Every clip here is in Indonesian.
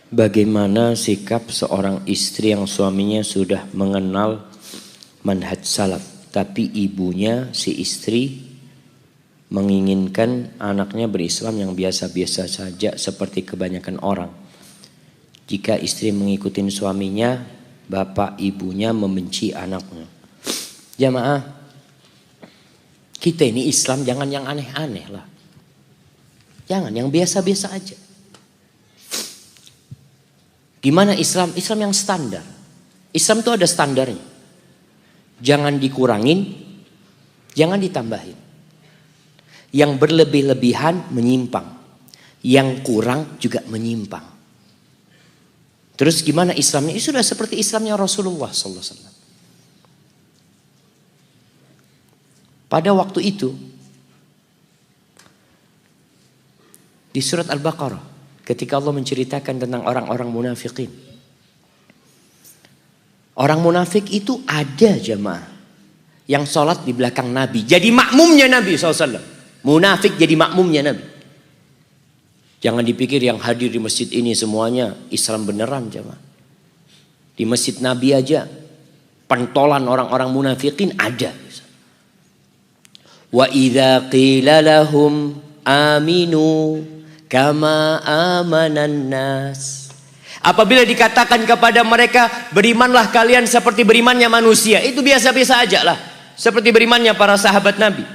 Bagaimana sikap seorang istri yang suaminya sudah mengenal manhaj salaf, tapi ibunya si istri menginginkan anaknya berislam yang biasa-biasa saja seperti kebanyakan orang. Jika istri mengikuti suaminya, bapak ibunya membenci anaknya. Jamaah, kita ini Islam jangan yang aneh-aneh lah. Jangan yang biasa-biasa aja. Gimana Islam? Islam yang standar. Islam itu ada standarnya. Jangan dikurangin, jangan ditambahin. Yang berlebih-lebihan menyimpang. Yang kurang juga menyimpang. Terus gimana Islamnya? Itu sudah seperti Islamnya Rasulullah SAW. Pada waktu itu, di surat Al-Baqarah, ketika Allah menceritakan tentang orang-orang munafikin. Orang munafik itu ada jamaah yang sholat di belakang Nabi. Jadi makmumnya Nabi SAW. Munafik jadi makmumnya Nabi. Jangan dipikir yang hadir di masjid ini semuanya Islam beneran jamaah. Di masjid Nabi aja pentolan orang-orang munafikin ada. Wa idza qila lahum aminu kama amanan nas. Apabila dikatakan kepada mereka, berimanlah kalian seperti berimannya manusia, itu biasa-biasa aja lah, seperti berimannya para sahabat Nabi.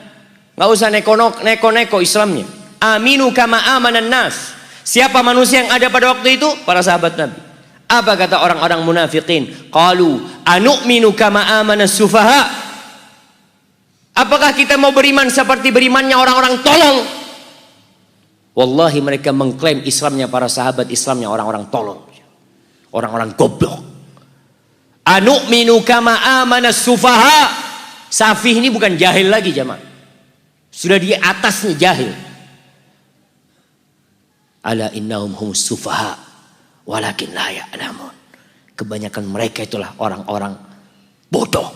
Nggak usah neko-neko Islamnya. Aminu kama amanan nas. Siapa manusia yang ada pada waktu itu? Para sahabat Nabi. Apa kata orang-orang munafikin? Qalu anu'minu kama amanas sufaha. Apakah kita mau beriman seperti berimannya orang-orang tolol? Wallahi mereka mengklaim Islamnya para sahabat, Islamnya orang-orang tolol, orang-orang goblok. Anu'minu kama amanas sufaha. Safih ini bukan jahil lagi jamaah, sudah di atasnya jahil. Ala innahum humus sufaha walakin la ya'lamun. Kebanyakan mereka itulah orang-orang bodoh,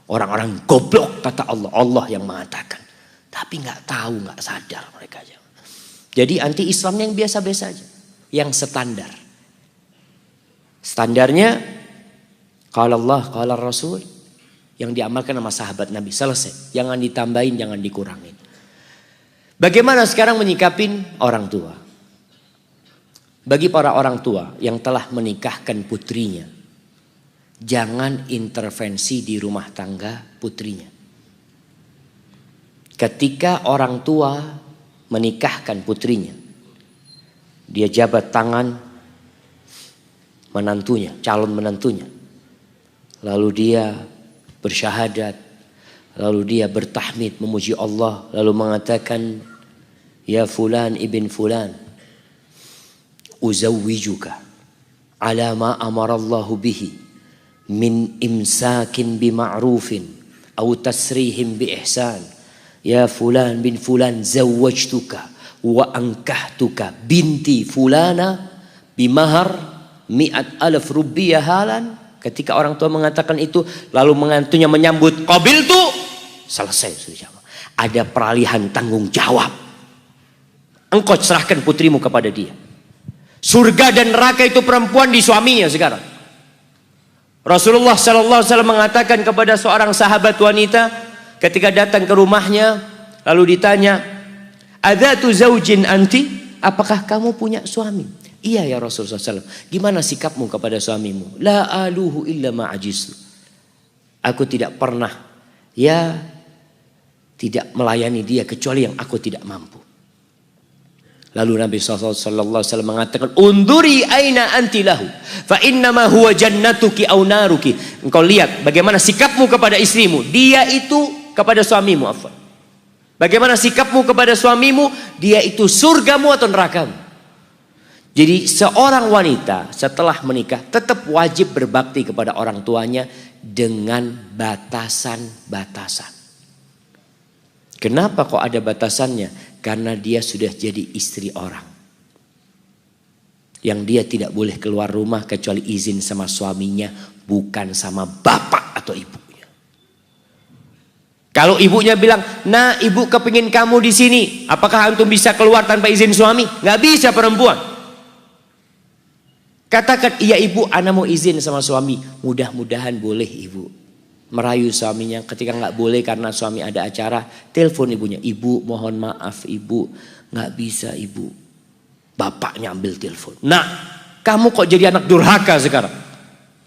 orang-orang goblok kata Allah. Allah yang mengatakan, tapi nggak tahu, nggak sadar mereka aja. Jadi anti Islamnya yang biasa-biasa aja, yang standar. Standarnya qala Allah, qala Rasul, yang diamalkan sama sahabat Nabi, selesai. Jangan ditambahin, jangan dikurangin. Bagaimana sekarang menyikapin orang tua? Bagi para orang tua yang telah menikahkan putrinya, jangan intervensi di rumah tangga putrinya. Ketika orang tua menikahkan putrinya, dia jabat tangan menantunya, calon menantunya. Lalu dia bersyahadat, lalu dia bertahmid memuji Allah, lalu mengatakan, ya fulan ibn fulan, uzawwijuka ala ma amarallahu bihi min imsakin bima'rufin aw tasrihim bi ihsan. Ya fulan bin fulan zawwajtuka wa ankahtuka binti fulana bimahar 100,000 rupiah halan. Ketika orang tua mengatakan itu, lalu menantunya menyambut qabiltu, selesai sudah. Ada peralihan tanggung jawab. Engkau serahkan putrimu kepada dia. Surga dan neraka itu perempuan di suaminya sekarang. Rasulullah SAW mengatakan kepada seorang sahabat wanita ketika datang ke rumahnya, lalu ditanya, adzatu zaujin anti? Apakah kamu punya suami? Iya ya Rasulullah SAW. Gimana sikapmu kepada suamimu? La aluhu illa ma'ajistu. Aku tidak pernah tidak melayani dia kecuali yang aku tidak mampu. Lalu Nabi SAW mengatakan, unduri aina anti lahu, fa innama huwa jannatuki au naruki. Engkau lihat bagaimana sikapmu kepada istrimu, dia itu kepada suamimu. Bagaimana sikapmu kepada suamimu, dia itu surgamu atau nerakamu. Jadi seorang wanita setelah menikah tetap wajib berbakti kepada orang tuanya dengan batasan-batasan. Kenapa kok ada batasannya? Karena dia sudah jadi istri orang. Yang dia tidak boleh keluar rumah kecuali izin sama suaminya, bukan sama bapak atau ibunya. Kalau ibunya bilang, nah ibu kepingin kamu di sini, apakah antum bisa keluar tanpa izin suami? Nggak bisa perempuan. Katakan, iya ibu, ana mau izin sama suami. Mudah-mudahan boleh ibu. Merayu suaminya, ketika nggak boleh karena suami ada acara, telepon ibunya. Ibu mohon maaf ibu, nggak bisa ibu. Bapaknya ambil telepon. Nah, kamu kok jadi anak durhaka sekarang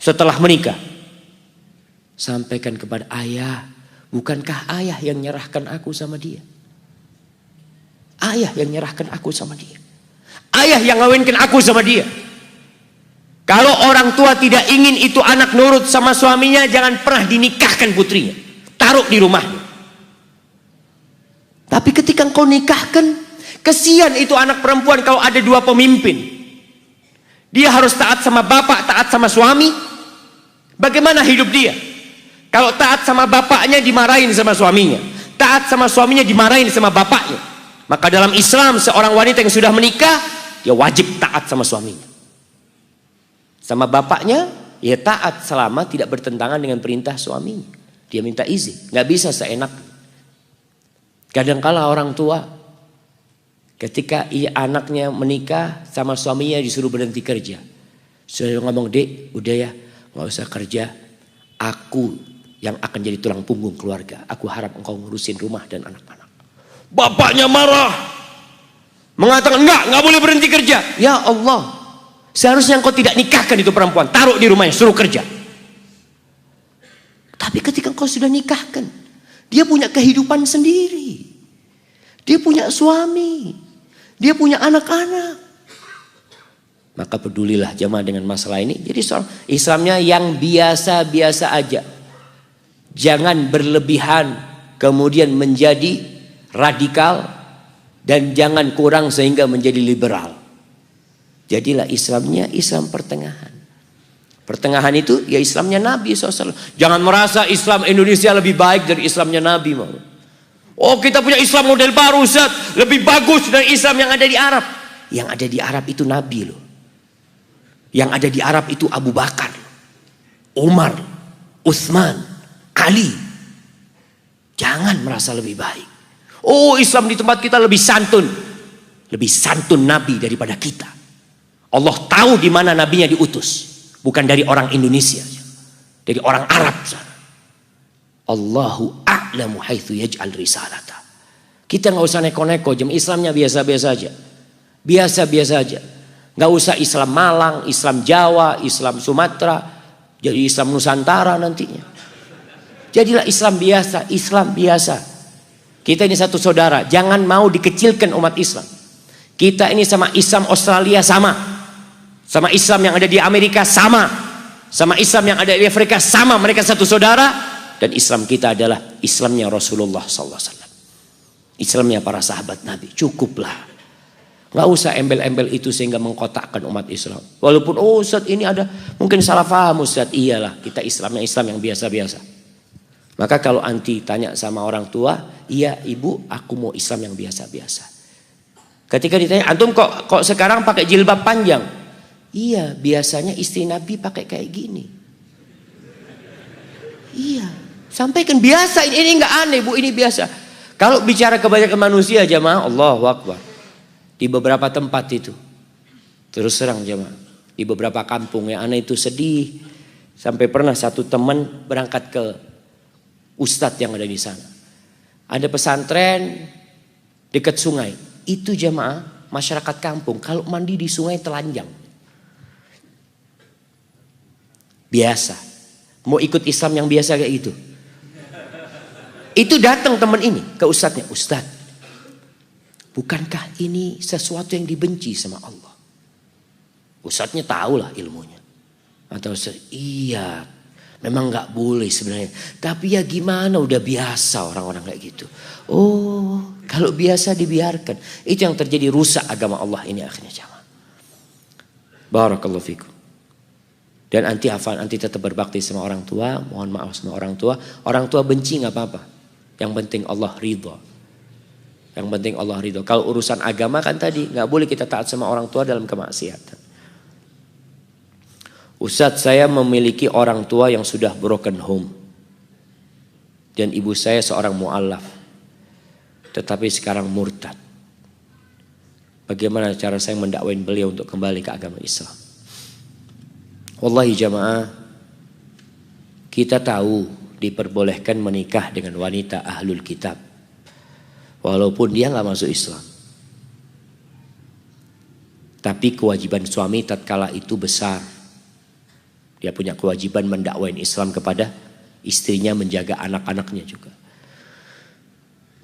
setelah menikah? Sampaikan kepada ayah, bukankah ayah yang nyerahkan aku sama dia? Ayah yang nyerahkan aku sama dia. Ayah yang ngawinkan aku sama dia. Kalau orang tua tidak ingin itu anak nurut sama suaminya, jangan pernah dinikahkan putrinya. Taruh di rumahnya. Tapi ketika engkau nikahkan, kesian itu anak perempuan kalau ada dua pemimpin. Dia harus taat sama bapak, taat sama suami. Bagaimana hidup dia? Kalau taat sama bapaknya dimarahin sama suaminya. Taat sama suaminya dimarahin sama bapaknya. Maka dalam Islam seorang wanita yang sudah menikah, dia wajib taat sama suaminya. Sama bapaknya, ya taat selama tidak bertentangan dengan perintah suaminya. Dia minta izin, nggak bisa seenak. Kadangkala orang tua, ketika anaknya menikah sama suaminya disuruh berhenti kerja. Sudah ngomong, dek, udah ya, nggak usah kerja. Aku yang akan jadi tulang punggung keluarga. Aku harap engkau ngurusin rumah dan anak-anak. Bapaknya marah, mengatakan nggak boleh berhenti kerja. Ya Allah. Seharusnya engkau tidak nikahkan itu perempuan. Taruh di rumahnya, suruh kerja. Tapi ketika engkau sudah nikahkan, dia punya kehidupan sendiri. Dia punya suami. Dia punya anak-anak. Maka pedulilah jamaah dengan masalah ini. Jadi Islamnya yang biasa-biasa aja. Jangan berlebihan kemudian menjadi radikal. Dan jangan kurang sehingga menjadi liberal. Jadilah Islamnya Islam pertengahan. Pertengahan itu ya Islamnya Nabi SAW. Jangan merasa Islam Indonesia lebih baik dari Islamnya Nabi. Oh kita punya Islam model baru Ustaz, lebih bagus dari Islam yang ada di Arab. Yang ada di Arab itu Nabi loh. Yang ada di Arab itu Abu Bakar, Umar, Utsman, Ali. Jangan merasa lebih baik. Oh Islam di tempat kita lebih santun. Lebih santun Nabi daripada kita. Allah tahu di mana nabinya diutus, bukan dari orang Indonesia, dari orang Arab. Allahu a'lamu haitsu yaj'al risalata. Kita nggak usah neko-neko, Islamnya biasa-biasa aja, biasa-biasa aja. Nggak usah Islam Malang, Islam Jawa, Islam Sumatera, jadi Islam Nusantara nantinya. Jadilah Islam biasa, Islam biasa. Kita ini satu saudara, jangan mau dikecilkan umat Islam. Kita ini sama Islam Australia sama. Sama Islam yang ada di Amerika sama. Sama Islam yang ada di Afrika sama. Mereka satu saudara. Dan Islam kita adalah Islamnya Rasulullah SAW. Islamnya para sahabat Nabi. Cukuplah. Gak usah embel-embel itu sehingga mengkotakkan umat Islam. Walaupun Ustaz ini ada mungkin salah paham Ustaz. Iyalah kita Islamnya Islam yang biasa-biasa. Maka kalau anti tanya sama orang tua. Iya ibu aku mau Islam yang biasa-biasa. Ketika ditanya antum kok sekarang pakai jilbab panjang? Iya, biasanya istri Nabi pakai kayak gini. Iya, sampaikan biasa ini nggak aneh bu, ini biasa. Kalau bicara kebanyakan manusia jamaah, Allahu Akbar. Di beberapa tempat itu, terus serang jamaah. Di beberapa kampung yang aneh itu sedih. Sampai pernah satu teman berangkat ke ustadz yang ada di sana. Ada pesantren dekat sungai. Itu jamaah masyarakat kampung kalau mandi di sungai telanjang. Biasa. Mau ikut Islam yang biasa kayak gitu. Itu datang teman ini ke ustadznya. Ustadz, bukankah ini sesuatu yang dibenci sama Allah? Ustadznya tahulah ilmunya. Atau iya, memang gak boleh sebenarnya. Tapi ya gimana, udah biasa orang-orang kayak gitu. Oh, kalau biasa dibiarkan. Itu yang terjadi, rusak agama Allah ini akhirnya jamaah. Barakallahu fikum. Dan anti hafal, anti tetap berbakti sama orang tua. Mohon maaf sama orang tua. Orang tua benci gak apa-apa. Yang penting Allah ridho. Yang penting Allah ridho. Kalau urusan agama kan tadi gak boleh kita taat sama orang tua dalam kemaksiatan. Ustadz, saya memiliki orang tua yang sudah broken home. Dan ibu saya seorang mu'allaf. Tetapi sekarang murtad. Bagaimana cara saya mendakwain beliau untuk kembali ke agama Islam? Wallahi jamaah, kita tahu diperbolehkan menikah dengan wanita ahlul kitab, walaupun dia nggak masuk Islam. Tapi kewajiban suami tatkala itu besar. Dia punya kewajiban mendakwain Islam kepada istrinya, menjaga anak-anaknya juga.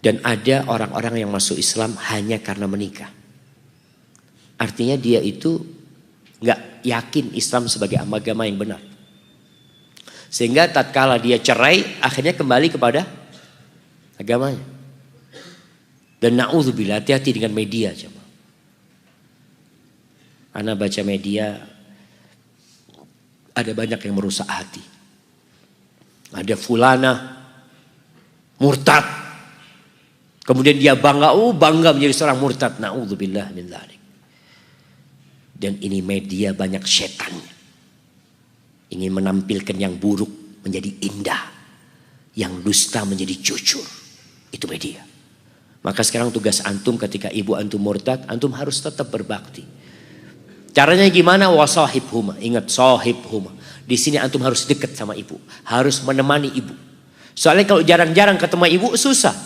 Dan ada orang-orang yang masuk Islam hanya karena menikah. Artinya dia itu nggak yakin Islam sebagai agama yang benar. Sehingga tatkala dia cerai, akhirnya kembali kepada agamanya. Dan na'udzubillah, hati-hati dengan media. Ana baca media, ada banyak yang merusak hati. Ada fulana murtad, kemudian dia bangga menjadi seorang murtad. Na'udzubillah min dzalik. Dan ini media banyak setannya. Ingin menampilkan yang buruk menjadi indah, yang dusta menjadi jujur. Itu media. Maka sekarang tugas antum ketika ibu antum murtad, antum harus tetap berbakti. Caranya gimana? Wasahibhuma. Ingat, sahibhuma. Di sini antum harus dekat sama ibu, harus menemani ibu. Soalnya kalau jarang-jarang ketemu ibu susah.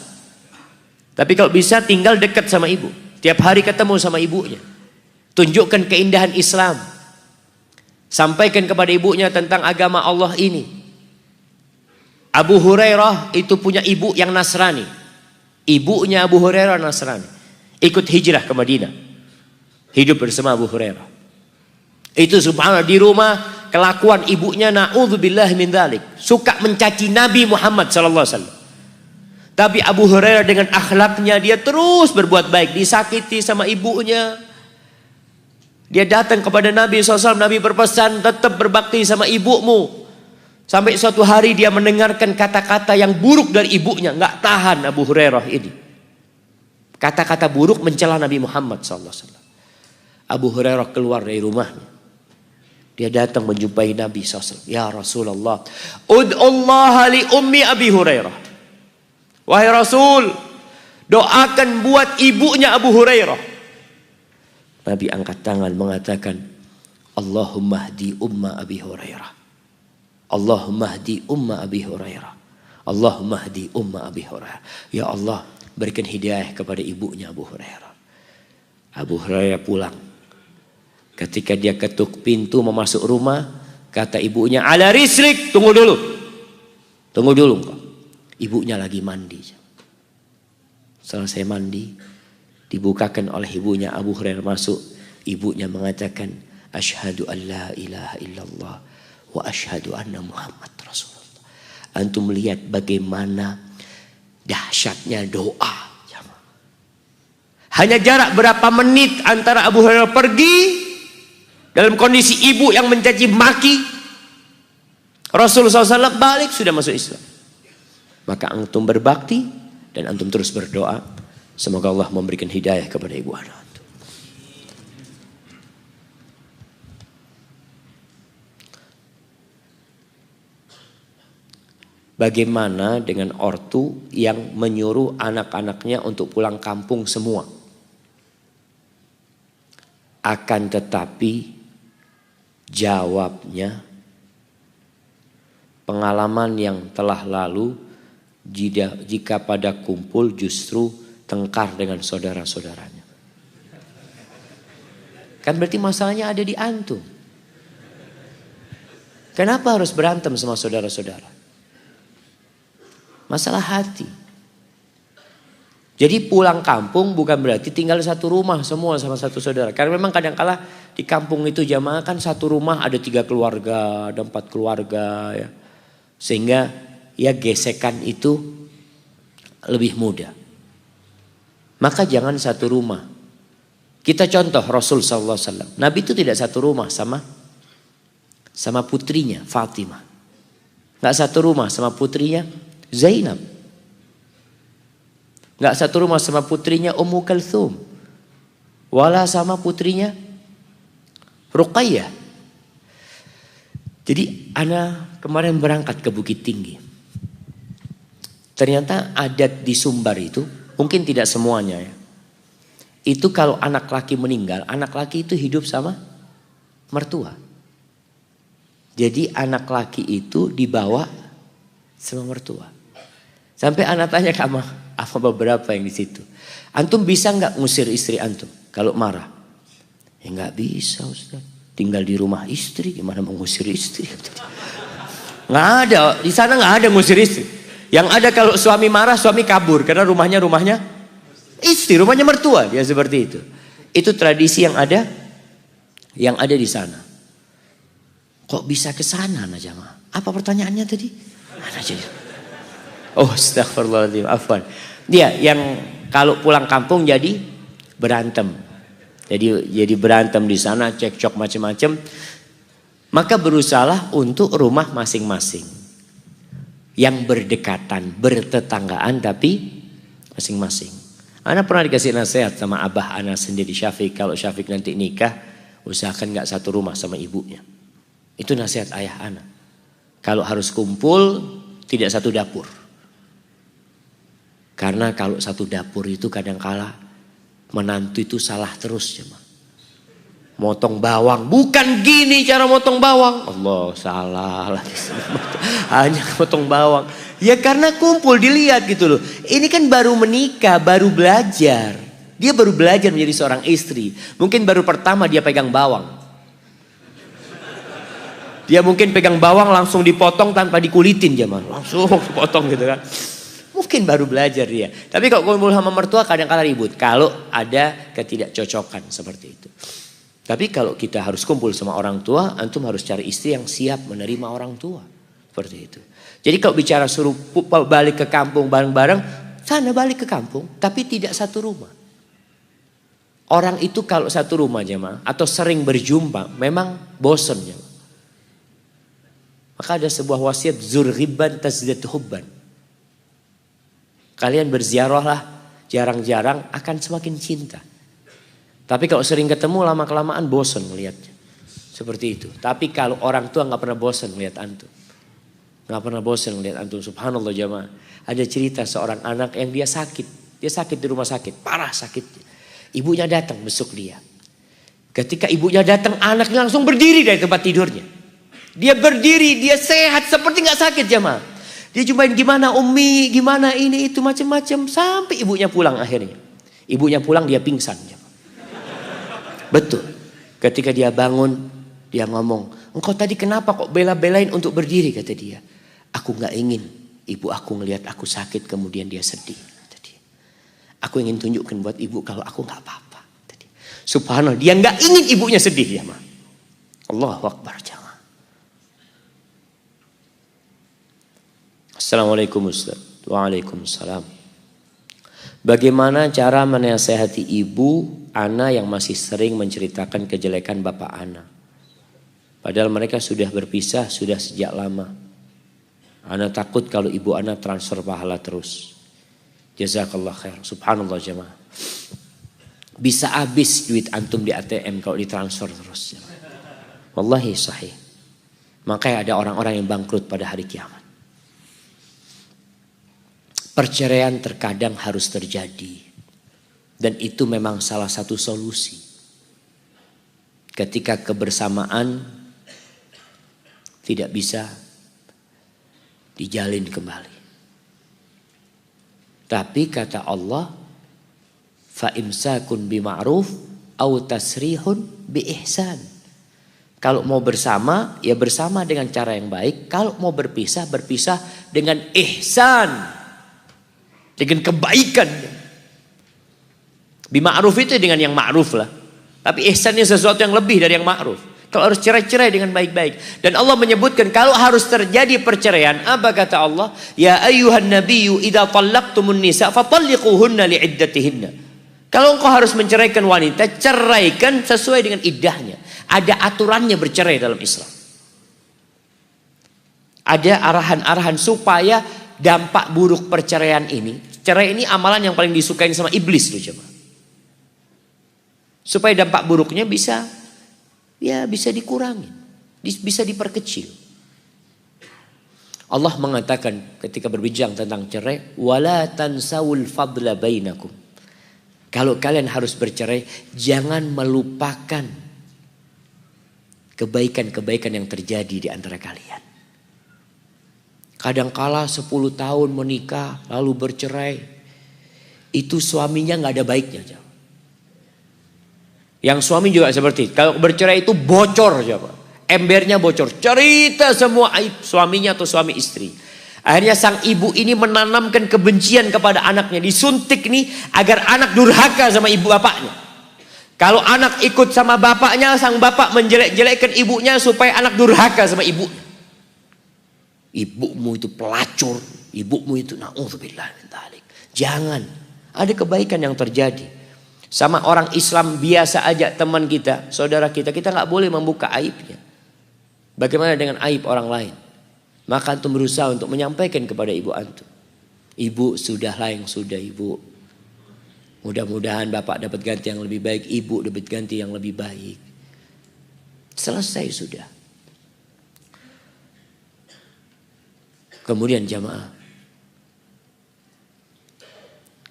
Tapi kalau bisa tinggal dekat sama ibu, tiap hari ketemu sama ibunya. Tunjukkan keindahan Islam. Sampaikan kepada ibunya tentang agama Allah ini. Abu Hurairah itu punya ibu yang Nasrani. Ibunya Abu Hurairah Nasrani. Ikut hijrah ke Madinah. Hidup bersama Abu Hurairah. Itu subhanallah, di rumah kelakuan ibunya na'udzubillah min dzalik. Suka mencaci Nabi Muhammad sallallahu alaihi wasallam. Tapi Abu Hurairah dengan akhlaknya dia terus berbuat baik. Disakiti sama ibunya. Dia datang kepada Nabi SAW. Nabi berpesan, tetap berbakti sama ibumu. Sampai suatu hari dia mendengarkan kata-kata yang buruk dari ibunya. Nggak tahan Abu Hurairah ini. Kata-kata buruk mencela Nabi Muhammad SAW. Abu Hurairah keluar dari rumahnya. Dia datang menjumpai Nabi SAW. Ya Rasulullah, ud'ullaha li ummi Abi Hurairah. Wahai Rasul, doakan buat ibunya Abu Hurairah. Nabi angkat tangan mengatakan, Allahumma hdi umma Abi Hurairah. Allahumma hdi umma Abi Hurairah. Allahumma hdi umma Abi Hurairah. Ya Allah, berikan hidayah kepada ibunya Abu Hurairah. Abu Hurairah pulang. Ketika dia ketuk pintu mau masuk rumah, kata ibunya, ala rislik, tunggu dulu. Tunggu dulu kok. Ibunya lagi mandi. Selesai mandi, dibukakan oleh ibunya. Abu Hurairah masuk. Ibunya mengatakan, asyhadu an la ilaha illallah wa asyhadu anna Muhammad Rasulullah. Antum melihat bagaimana dahsyatnya doa. Hanya jarak berapa menit antara Abu Hurairah pergi dalam kondisi ibu yang mencaci maki, Rasulullah SAW balik sudah masuk Islam. Maka antum berbakti dan antum terus berdoa. Semoga Allah memberikan hidayah kepada ibu anak antum. Bagaimana dengan ortu yang menyuruh anak-anaknya untuk pulang kampung semua? Akan tetapi jawabnya, pengalaman yang telah lalu, jika pada kumpul justru tengkar dengan saudara-saudaranya. Kan berarti masalahnya ada di antum. Kenapa harus berantem sama saudara-saudara? Masalah hati. Jadi pulang kampung bukan berarti tinggal satu rumah semua sama satu saudara. Karena memang kadang-kala di kampung itu jamaah kan satu rumah ada 3 keluarga, ada 4 keluarga ya. Sehingga ya gesekan itu lebih mudah. Maka jangan satu rumah. Kita contoh Rasul SAW. Nabi itu tidak satu rumah sama putrinya Fatimah. Gak satu rumah sama putrinya Zainab. Gak satu rumah sama putrinya Ummu Kalthum. Wala sama putrinya Ruqayyah. Jadi ana kemarin berangkat ke Bukit Tinggi. Ternyata adat di Sumbar itu, mungkin tidak semuanya ya. Itu kalau anak laki meninggal, anak laki itu hidup sama mertua. Jadi anak laki itu dibawa sama mertua. Sampai anak tanya sama beberapa yang di situ. Antum bisa nggak ngusir istri antum kalau marah? Ya nggak bisa Ustaz. Tinggal di rumah istri, gimana mau ngusir istri? Nggak ada, di sana nggak ada ngusir istri. Yang ada kalau suami marah, suami kabur karena rumahnya istri, rumahnya mertua. Dia seperti itu. Itu tradisi yang ada di sana. Kok bisa ke sana nah jamaah? Apa pertanyaannya tadi? Mana jadi? Oh, astagfirullahaladzim, afwan. Dia yang kalau pulang kampung jadi berantem. Jadi berantem di sana, cekcok macam-macam. Maka berusahalah untuk rumah masing-masing. Yang berdekatan, bertetanggaan tapi masing-masing. Ana pernah dikasih nasihat sama abah ana sendiri Syafiq. Kalau Syafiq nanti nikah, usahakan gak satu rumah sama ibunya. Itu nasihat ayah ana. Kalau harus kumpul, tidak satu dapur. Karena kalau satu dapur itu kadangkala menantu itu salah terus. Motong bawang, bukan gini cara motong bawang. Allah, salah lagi. Hanya motong bawang. Ya karena kumpul dilihat gitu loh. Ini kan baru menikah, baru belajar. Dia baru belajar menjadi seorang istri. Mungkin baru pertama dia pegang bawang. Dia mungkin pegang bawang langsung dipotong tanpa dikulitin jemaah. Langsung dipotong gitu kan. Mungkin baru belajar dia. Tapi kalau kumpul sama mertua kadang-kadang ribut. Kalau ada ketidakcocokan seperti itu. Tapi kalau kita harus kumpul sama orang tua, antum harus cari istri yang siap menerima orang tua. Seperti itu. Jadi kalau bicara suruh balik ke kampung bareng-bareng, sana balik ke kampung. Tapi tidak satu rumah. Orang itu kalau satu rumah jemaah atau sering berjumpa memang bosan jemaah. Maka ada sebuah wasiat zur ghibban tazdad hubban. Kalian berziarahlah jarang-jarang akan semakin cinta. Tapi kalau sering ketemu lama-kelamaan bosan melihatnya. Seperti itu. Tapi kalau orang tua nggak pernah bosan melihat antum. Nggak pernah bosan melihat antum. Subhanallah jamaah. Ada cerita seorang anak yang dia sakit. Dia sakit di rumah sakit. Parah sakitnya. Ibunya datang besuk dia. Ketika ibunya datang anaknya langsung berdiri dari tempat tidurnya. Dia berdiri, dia sehat seperti nggak sakit jamaah. Dia cumain gimana Umi, gimana ini itu macam-macam sampai ibunya pulang akhirnya. Ibunya pulang dia pingsan jamaah. Betul. Ketika dia bangun, dia ngomong, engkau tadi kenapa kok bela-belain untuk berdiri kata dia. Aku nggak ingin ibu aku ngelihat aku sakit kemudian dia sedih. Kata dia. Aku ingin tunjukkan buat ibu kalau aku nggak apa-apa. Subhanallah, dia nggak ingin ibunya sedih jamaah. Allahu Akbar jamaah. Assalamualaikum Ustaz. Waalaikumsalam. Bagaimana cara menasehati ibu ana yang masih sering menceritakan kejelekan bapak ana? Padahal mereka sudah berpisah sudah sejak lama. Ana takut kalau ibu ana transfer pahala terus. Jazakallah khair. Subhanallah jemaah. Bisa habis duit antum di ATM kalau ditransfer terus. Wallahi sahih. Makanya ada orang-orang yang bangkrut pada hari kiamat. Perceraian terkadang harus terjadi. Dan itu memang salah satu solusi. Ketika kebersamaan tidak bisa dijalin kembali. Tapi kata Allah, fa imsakun bima'ruf au tasrihun bi ihsan. Kalau mau bersama, ya bersama dengan cara yang baik. Kalau mau berpisah, berpisah dengan ihsan. Dengan kebaikan. Bima'ruf itu dengan yang ma'ruf lah. Tapi ihsannya sesuatu yang lebih dari yang ma'ruf. Kalau harus cerai-cerai dengan baik-baik. Dan Allah menyebutkan kalau harus terjadi perceraian. Apa kata Allah? Ya ayyuhan nabiyyu idza tallaqtumun nisa fatalliquhunna li'iddatihinna. Kalau engkau harus menceraikan wanita, ceraikan sesuai dengan iddahnya. Ada aturannya bercerai dalam Islam. Ada arahan-arahan supaya dampak buruk perceraian ini. Cerai ini amalan yang paling disukai sama iblis tuh coba. Supaya dampak buruknya bisa dikurangi, bisa diperkecil. Allah mengatakan ketika berbincang tentang cerai, wala tansawul fadla bainakum. Kalau kalian harus bercerai, jangan melupakan kebaikan-kebaikan yang terjadi di antara kalian. Kadangkala 10 tahun menikah lalu bercerai, itu suaminya gak ada baiknya. Yang suami juga seperti itu. Kalau bercerai itu bocor, embernya bocor, cerita semua aib suaminya atau suami istri. Akhirnya sang ibu ini menanamkan kebencian kepada anaknya, disuntik nih agar anak durhaka sama ibu bapaknya. Kalau anak ikut sama bapaknya, sang bapak menjelek-jelekkan ibunya supaya anak durhaka sama ibunya. Ibumu itu pelacur, ibumu itu na'udzubillah min dzalik. Jangan, ada kebaikan yang terjadi. Sama orang Islam biasa aja, teman kita, saudara kita nggak boleh membuka aibnya. Bagaimana dengan aib orang lain? Maka antum berusaha untuk menyampaikan kepada ibu antum. Ibu, sudahlah yang sudah ibu. Mudah-mudahan bapak dapat ganti yang lebih baik, ibu dapat ganti yang lebih baik. Selesai sudah. Kemudian jamaah,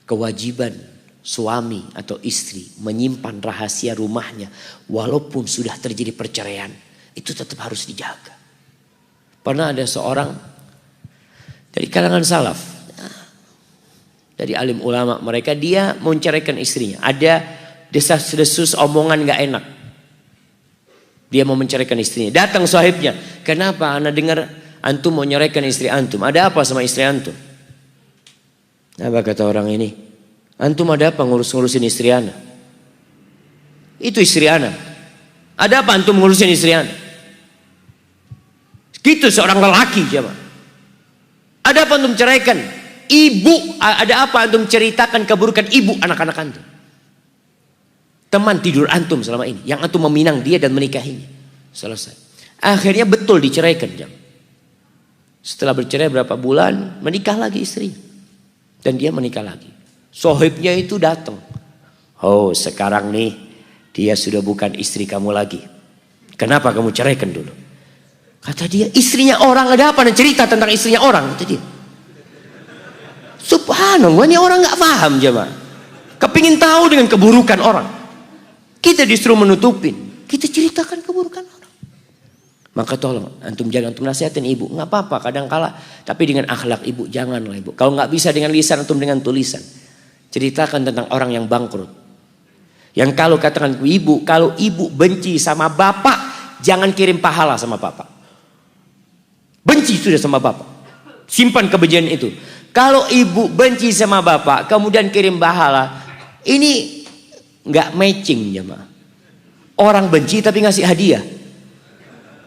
kewajiban suami atau istri menyimpan rahasia rumahnya walaupun sudah terjadi perceraian, itu tetap harus dijaga. Pernah ada seorang dari kalangan salaf, dari alim ulama mereka, dia menceraikan istrinya. Ada desas-desus omongan gak enak, dia mau menceraikan istrinya. Datang sahibnya, kenapa ana dengar antum mau nyeraikan istri antum? Ada apa sama istri antum? Apa kata orang ini? Antum ada apa ngurusin istri ana? Itu istri ana. Ada apa antum ngurusin istri ana? Gitu seorang lelaki jemaah. Ada apa antum ceraikan? Ibu, ada apa antum ceritakan keburukan ibu anak-anak antum? Teman tidur antum selama ini, yang antum meminang dia dan menikahinya. Selesai. Akhirnya betul diceraikan jemaah. Setelah bercerai berapa bulan, menikah lagi istri. Dan dia menikah lagi. Sohibnya itu datang. Oh, sekarang nih dia sudah bukan istri kamu lagi. Kenapa kamu ceraikan dulu? Kata dia, istrinya orang, ada apa? Cerita tentang istrinya orang, kata dia. Subhanallah, ini orang gak paham jemaah. Kepingin tahu dengan keburukan orang. Kita disuruh menutupin. Kita ceritakan keburukan orang. Maka tolong antum jangan, antum nasihatin ibu, nggak apa-apa kadang-kala, tapi dengan akhlak ibu, janganlah ibu. Kalau nggak bisa dengan lisan, antum dengan tulisan. Ceritakan tentang orang yang bangkrut. Yang kalau katakan ibu, kalau ibu benci sama bapak, jangan kirim pahala sama bapak. Benci sudah sama bapak, simpan kebencian itu. Kalau ibu benci sama bapak, kemudian kirim pahala, ini nggak matching jemaah. Orang benci tapi ngasih hadiah.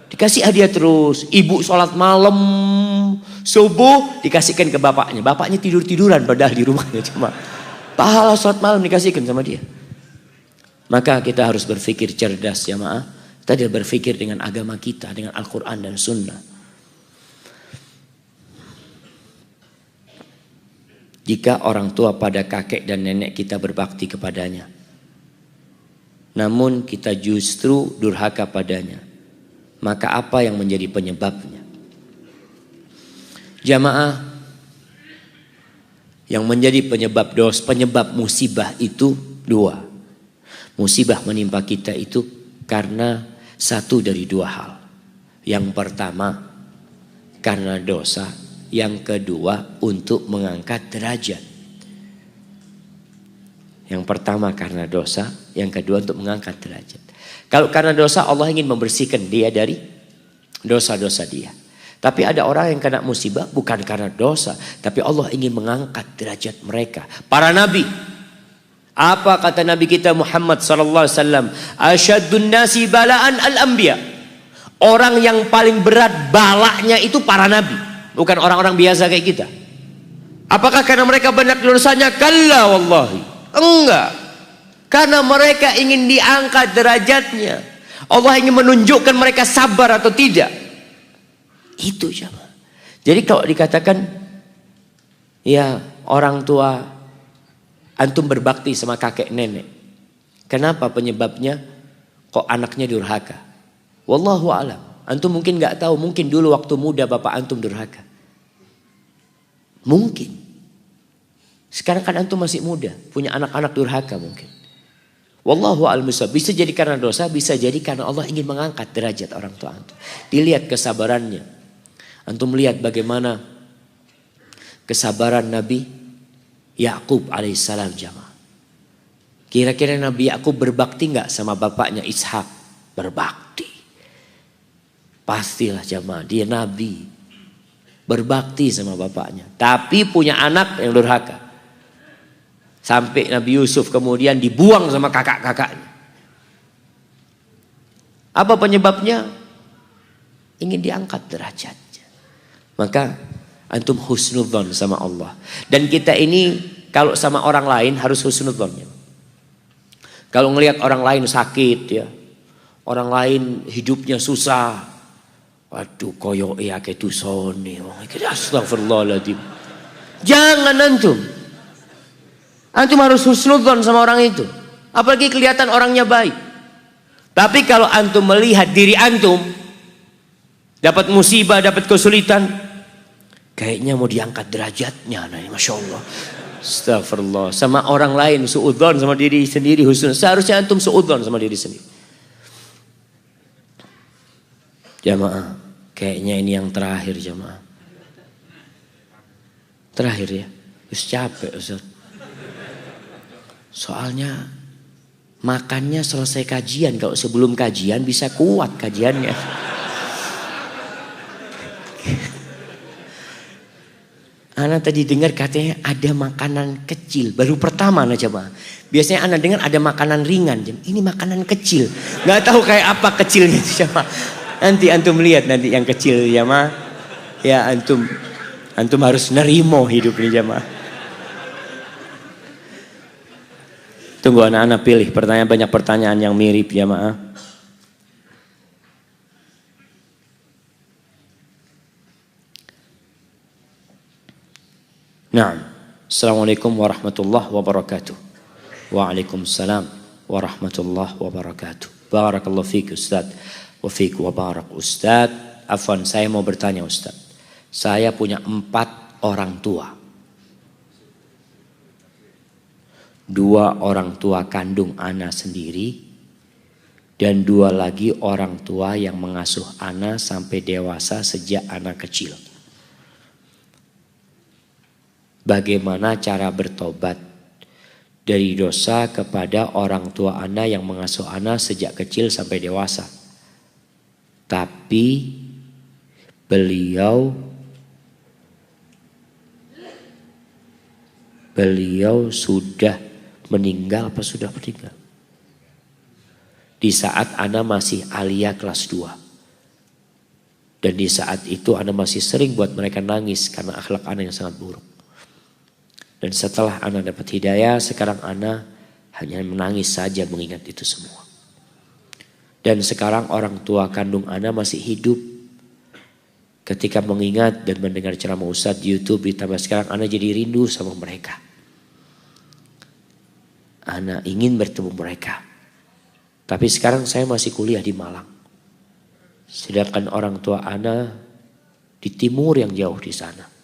Dikasih hadiah terus. Ibu sholat malam, subuh dikasihkan ke bapaknya. Bapaknya tidur-tiduran padahal di rumahnya. Cuma pahala sholat malam dikasihkan sama dia. Maka kita harus berpikir cerdas jamaah. Kita berpikir dengan agama kita, dengan Al-Quran dan Sunnah. Jika orang tua pada kakek dan nenek kita berbakti kepadanya, namun kita justru durhaka padanya, maka apa yang menjadi penyebabnya? Jamaah, yang menjadi penyebab dosa, penyebab musibah itu dua. Musibah menimpa kita itu karena satu dari dua hal. Yang pertama karena dosa, yang kedua untuk mengangkat derajat. Yang pertama karena dosa, yang kedua untuk mengangkat derajat. Kalau karena dosa, Allah ingin membersihkan dia dari dosa-dosa dia. Tapi ada orang yang kena musibah bukan karena dosa, tapi Allah ingin mengangkat derajat mereka. Para nabi, apa kata Nabi kita Muhammad sallallahu alaihi wasallam? Asyaddun nasi bala'an al-anbiya. Orang yang paling berat balaknya itu para nabi, bukan orang-orang biasa kayak kita. Apakah karena mereka banyak dosanya? Kalla wallahi. Enggak. Karena mereka ingin diangkat derajatnya. Allah ingin menunjukkan mereka sabar atau tidak. Itu jemaah. Jadi kalau dikatakan ya orang tua antum berbakti sama kakek nenek, kenapa penyebabnya kok anaknya durhaka? Wallahu a'lam. Antum mungkin nggak tahu, mungkin dulu waktu muda bapak antum durhaka. Mungkin. Sekarang kan antum masih muda, punya anak-anak durhaka mungkin. Wallahu a'lam bishawab. Bisa jadi karena dosa, bisa jadi karena Allah ingin mengangkat derajat orang tua antum. Dilihat kesabarannya. Antum lihat bagaimana kesabaran Nabi Yakub alaihissalam jamaah. Kira-kira Nabi Yakub berbakti enggak sama bapaknya Ishak? Berbakti. Pastilah jamaah, dia Nabi. Berbakti sama bapaknya. Tapi punya anak yang durhaka. Sampai Nabi Yusuf kemudian dibuang sama kakak-kakaknya. Apa penyebabnya? Ingin diangkat derajatnya. Maka antum husnudzon sama Allah. Dan kita ini kalau sama orang lain harus husnudzonnya. Kalau ngelihat orang lain sakit ya, orang lain hidupnya susah, waduh koyo ya ketusone, astagfirullahaladzim. Jangan antum. Antum harus husnudzon sama orang itu. Apalagi kelihatan orangnya baik. Tapi kalau antum melihat diri antum dapat musibah, dapat kesulitan, kayaknya mau diangkat derajatnya, nah, masya Allah. Astagfirullah. Sama orang lain suudzon, sama diri sendiri husnul. Seharusnya antum suudzon sama diri sendiri. Jamaah, kayaknya ini yang terakhir jamaah. Terakhir ya. Terus capek Ustaz. Soalnya makannya selesai kajian. Kalau sebelum kajian bisa kuat kajiannya. Ana tadi dengar katanya ada makanan kecil. Baru pertama aja jamaah. Biasanya Ana dengar ada makanan ringan. Ini makanan kecil. Gak tahu kayak apa kecilnya itu jamaah. Nanti antum lihat nanti yang kecil jamaah. Ya antum harus nerimo hidup ini jamaah. Tunggu anak-anak pilih pertanyaan, banyak pertanyaan yang mirip jamaah. Naam. Assalamualaikum warahmatullahi wabarakatuh. Waalaikumsalam warahmatullahi wabarakatuh. Barakallahu fiik Ustaz. Wa fiik wa barak Ustaz. Afwan, saya mau bertanya Ustaz. Saya punya 4 orang tua. 2 orang tua kandung ana sendiri. Dan 2 lagi orang tua yang mengasuh ana sampai dewasa sejak ana kecil. Bagaimana cara bertobat dari dosa kepada orang tua ana yang mengasuh ana sejak kecil sampai dewasa? Tapi beliau sudah meninggal apa sudah meninggal? Di saat ana masih alia kelas 2. Dan di saat itu ana masih sering buat mereka nangis karena akhlak ana yang sangat buruk. Dan setelah ana dapat hidayah, sekarang ana hanya menangis saja mengingat itu semua. Dan sekarang orang tua kandung ana masih hidup. Ketika mengingat dan mendengar ceramah Ustadz di YouTube, ditambah sekarang ana jadi rindu sama mereka. Ana ingin bertemu mereka. Tapi sekarang saya masih kuliah di Malang. Sedangkan orang tua ana di timur yang jauh di sana.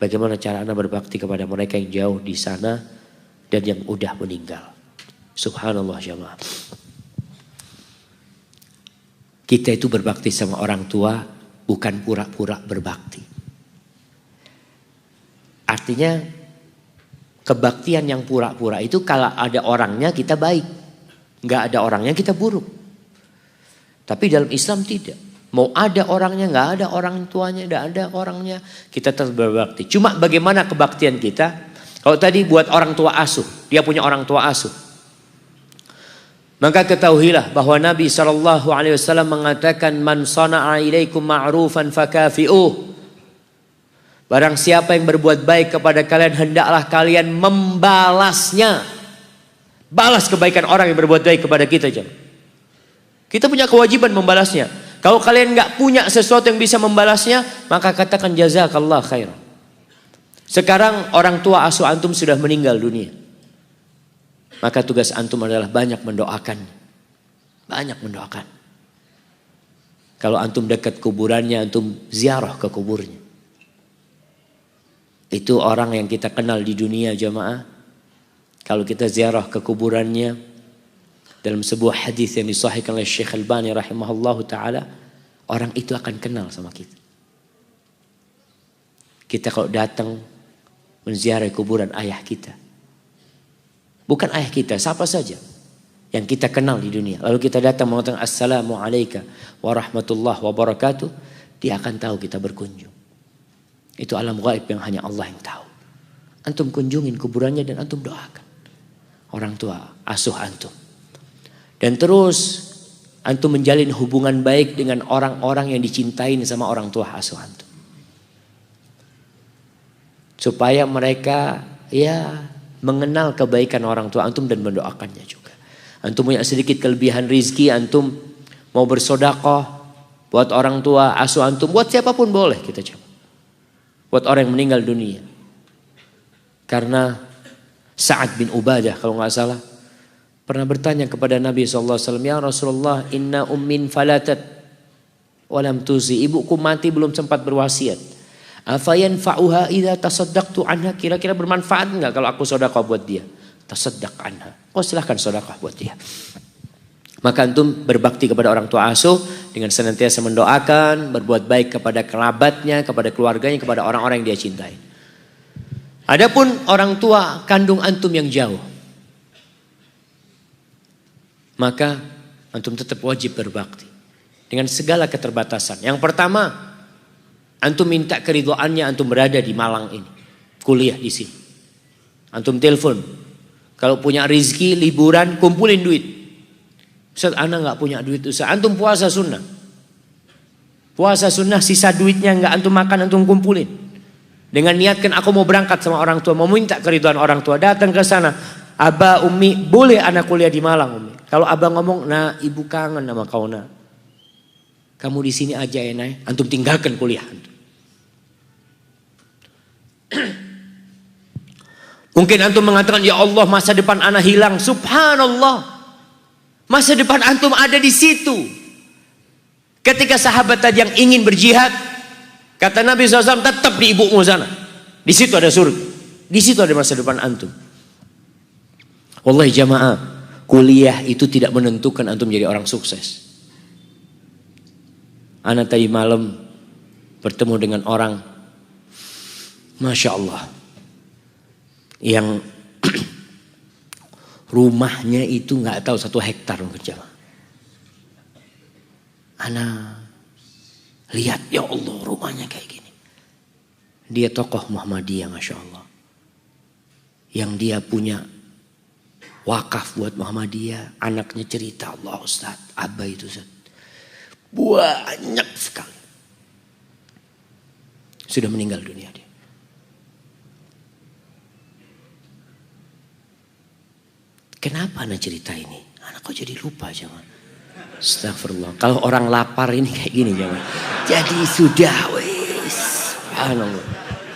Bagaimana cara ana berbakti kepada mereka yang jauh di sana dan yang udah meninggal? Subhanallah jamaah. Kita itu berbakti sama orang tua bukan pura-pura berbakti. Artinya kebaktian yang pura-pura itu kalau ada orangnya kita baik. Nggak ada orangnya kita buruk. Tapi dalam Islam tidak. Mau ada orangnya, nggak ada orang tuanya, nggak ada orangnya, kita tetap berbakti. Cuma bagaimana kebaktian kita? Kalau tadi buat orang tua asuh, dia punya orang tua asuh. Maka ketahuilah bahwa Nabi SAW mengatakan, Man sana'a ilaikum ma'rufan fakafi'uh. Barang siapa yang berbuat baik kepada kalian, hendaklah kalian membalasnya. Balas kebaikan orang yang berbuat baik kepada kita. Kita punya kewajiban membalasnya. Kalau kalian nggak punya sesuatu yang bisa membalasnya, maka katakan jazakallah khairan. Sekarang orang tua asuh antum sudah meninggal dunia. Maka tugas antum adalah banyak mendoakan. Banyak mendoakan. Kalau antum dekat kuburannya, antum ziarah ke kuburnya. Itu orang yang kita kenal di dunia jamaah. Kalau kita ziarah ke kuburannya, Dalam sebuah hadis yang disahihkan oleh Syekh Albani rahimahullahu taala, orang itu akan kenal sama kita. Kita kalau datang menziarahi kuburan ayah kita, bukan ayah kita, siapa saja yang kita kenal di dunia, lalu kita datang mengatakan assalamu alayka warahmatullahi wabarakatuh, dia akan tahu kita berkunjung. Itu alam gaib yang hanya Allah yang tahu. Antum kunjungin kuburannya dan antum doakan orang tua asuh antum. Dan terus antum menjalin hubungan baik dengan orang-orang yang dicintain sama orang tua asuh antum. Supaya mereka mengenal kebaikan orang tua antum dan mendoakannya juga. Antum punya sedikit kelebihan rizki, antum mau bersedekah buat orang tua asuh antum, buat siapapun boleh kita coba. Buat orang yang meninggal dunia. Karena Sa'ad bin Ubadah kalau nggak salah pernah bertanya kepada Nabi SAW, ya Rasulullah, inna ummin falatat walam tuzi, ibuku mati belum sempat berwasiat. Afayanfa'uha idza tasaddaqtu anha, kira-kira bermanfaat enggak kalau aku sedekah buat dia? Tasaddaq anha. Oh silahkan sedekah buat dia. Maka antum berbakti kepada orang tua asuh dengan senantiasa mendoakan, berbuat baik kepada kerabatnya, kepada keluarganya, kepada orang-orang yang dia cintai. Adapun orang tua kandung antum yang jauh, maka antum tetap wajib berbakti dengan segala keterbatasan. Yang pertama, antum minta keridhaannya, antum berada di Malang ini, kuliah di sini. Antum telepon, kalau punya rezeki liburan kumpulin duit. Ustaz, ana nggak punya duit Ustaz. Antum puasa sunnah, sisa duitnya nggak antum makan, antum kumpulin. Dengan niatkan aku mau berangkat sama orang tua, mau minta keridhaan orang tua, datang ke sana. Aba, Umi, boleh anak kuliah di Malang, Umi. Kalau abang ngomong, nah ibu kangen sama kau nak. Kamu di sini aja ya nay. Antum tinggalkan kuliah. Mungkin antum mengatakan, ya Allah masa depan anak hilang. Subhanallah. Masa depan antum ada di situ. Ketika sahabat tadi yang ingin berjihad, kata Nabi SAW, tetap di ibumu sana. Di situ ada surga. Di situ ada masa depan antum. Wallahi jamaah, kuliah itu tidak menentukan antum jadi orang sukses. Ana tadi malam bertemu dengan orang, Masya Allah, yang rumahnya itu nggak tahu 1 hektar mungkin jamaah. Ana lihat, ya Allah rumahnya kayak gini. Dia tokoh Muhammadiyah, Masya Allah. Yang dia punya wakaf buat Muhammadiyah. Anaknya cerita, Allah Ustaz, Abah itu Ustaz, banyak sekali. Sudah meninggal dunia dia. Kenapa anak cerita ini? Anak kok jadi lupa jangan. Astagfirullah. Kalau orang lapar ini kayak gini jangan. Jadi sudah wis. Subhanallah.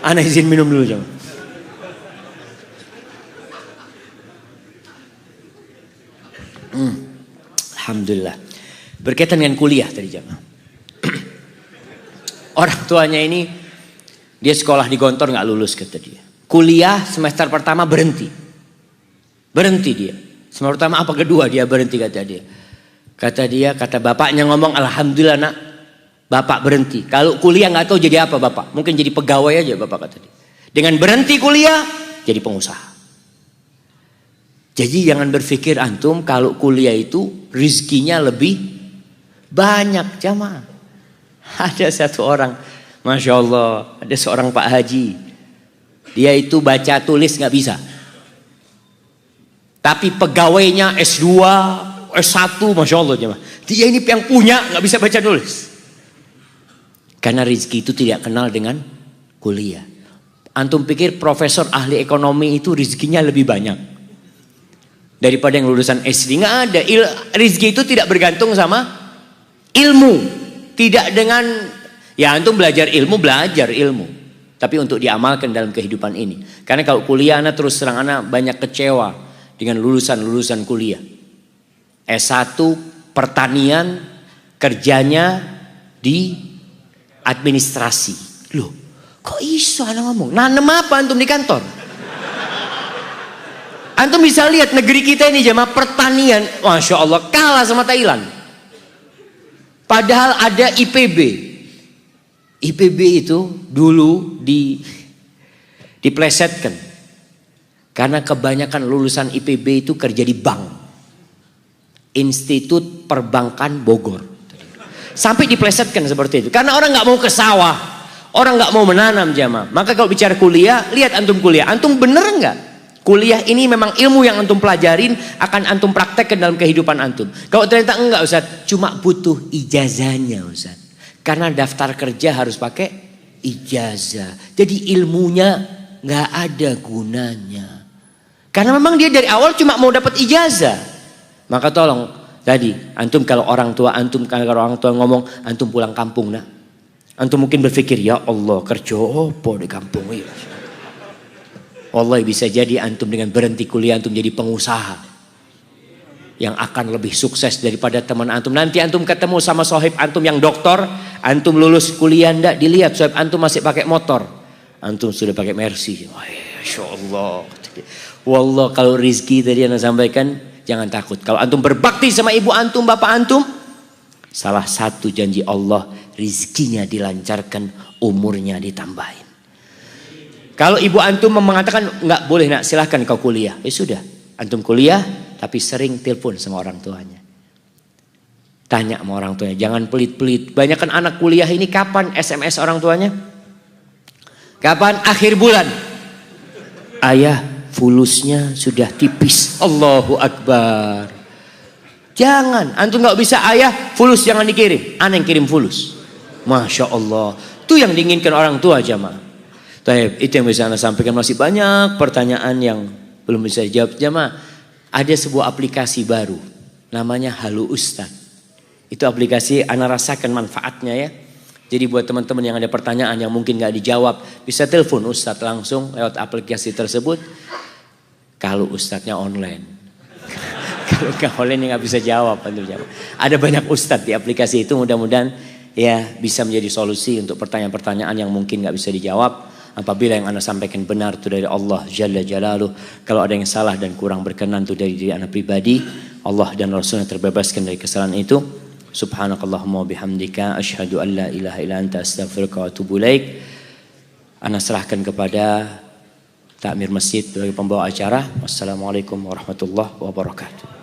Ana izin minum dulu jangan. Alhamdulillah. Berkaitan dengan kuliah tadi jamaah. Orang tuanya ini dia sekolah di Gontor nggak lulus kata dia. Kuliah semester pertama berhenti. Berhenti dia. Semester pertama apa kedua dia berhenti kata dia. Kata bapaknya ngomong, alhamdulillah nak, bapak berhenti. Kalau kuliah nggak tahu jadi apa bapak. Mungkin jadi pegawai aja bapak kata dia. Dengan berhenti kuliah, jadi pengusaha. Jadi jangan berpikir antum kalau kuliah itu rizkinya lebih banyak jamaah. Ada satu orang, Masya Allah, ada seorang Pak Haji. Dia itu baca tulis nggak bisa. Tapi pegawainya S2, S1, Masya Allah jemaah. Dia ini yang punya nggak bisa baca tulis. Karena rezeki itu tidak kenal dengan kuliah. Antum pikir profesor ahli ekonomi itu rezekinya lebih banyak daripada yang lulusan SD? Nggak ada. Rezeki itu tidak bergantung sama ilmu. Tidak dengan, ya antum belajar ilmu. Tapi untuk diamalkan dalam kehidupan ini. Karena kalau kuliah anak terus terang anak banyak kecewa dengan lulusan kuliah. S1 pertanian, kerjanya di administrasi. Loh, kok iso anak ngomong? Nanem apa antum di kantor? Antum bisa lihat negeri kita ini jemaah pertanian, Masya Allah kalah sama Thailand. Padahal ada IPB. IPB itu dulu diplesetkan. Karena kebanyakan lulusan IPB itu kerja di bank. Institut Perbankan Bogor. Sampai diplesetkan seperti itu. Karena orang nggak mau ke sawah. Orang nggak mau menanam jamaah. Maka kalau bicara kuliah, lihat antum kuliah. Antum bener nggak? Kuliah ini memang ilmu yang antum pelajarin akan antum praktekkan dalam kehidupan antum. Kalau ternyata enggak Ustaz, cuma butuh ijazahnya Ustaz. Karena daftar kerja harus pakai ijazah. Jadi ilmunya nggak ada gunanya. Karena memang dia dari awal cuma mau dapat ijazah. Maka tolong tadi antum kalau orang tua ngomong antum pulang kampung nak. Antum mungkin berpikir ya Allah kerja apa di kampung ya. Wallahi bisa jadi antum dengan berhenti kuliah antum jadi pengusaha yang akan lebih sukses daripada teman antum. Nanti antum ketemu sama sohib antum yang doktor, antum lulus kuliah ndak dilihat sohib antum masih pakai motor, antum sudah pakai Mercy. Masya Allah. Wallah kalau rizki tadi yang sampaikan jangan takut. Kalau antum berbakti sama ibu antum, bapak antum, salah satu janji Allah rizkinya dilancarkan, umurnya ditambahin. Kalau ibu antum mengatakan nggak boleh nak silahkan kau kuliah, ya sudah antum kuliah tapi sering telepon sama orang tuanya, tanya sama orang tuanya, jangan pelit-pelit. Banyak kan anak kuliah ini kapan SMS orang tuanya? Kapan? Akhir bulan. Ayah fulusnya sudah tipis. Allahu Akbar. Jangan, antum nggak bisa ayah fulus jangan dikirim, aneh yang kirim fulus. Masya Allah, itu yang diinginkan orang tua jamaah. Itu yang bisa anda sampaikan. Masih banyak pertanyaan yang belum bisa dijawab jamaah. Ada sebuah aplikasi baru namanya Halo Ustad. Itu aplikasi anda rasakan manfaatnya ya. Jadi buat teman-teman yang ada pertanyaan yang mungkin gak dijawab, bisa telepon Ustad langsung lewat aplikasi tersebut. Kalau Ustadnya online. Kalau gak online gak bisa jawab. Ada banyak Ustad di aplikasi itu, mudah-mudahan ya bisa menjadi solusi untuk pertanyaan-pertanyaan yang mungkin gak bisa dijawab. Apabila yang anda sampaikan benar itu dari Allah Jalla Jalaluh. Kalau ada yang salah dan kurang berkenan itu dari diri anda pribadi, Allah dan Rasulnya terbebaskan dari kesalahan itu. Subhanakallahumma bihamdika asyhadu an la ilaha illa anta astaghfiruka wa atubu ilaik. Ana serahkan kepada takmir masjid sebagai pembawa acara. Wassalamualaikum warahmatullahi wabarakatuh.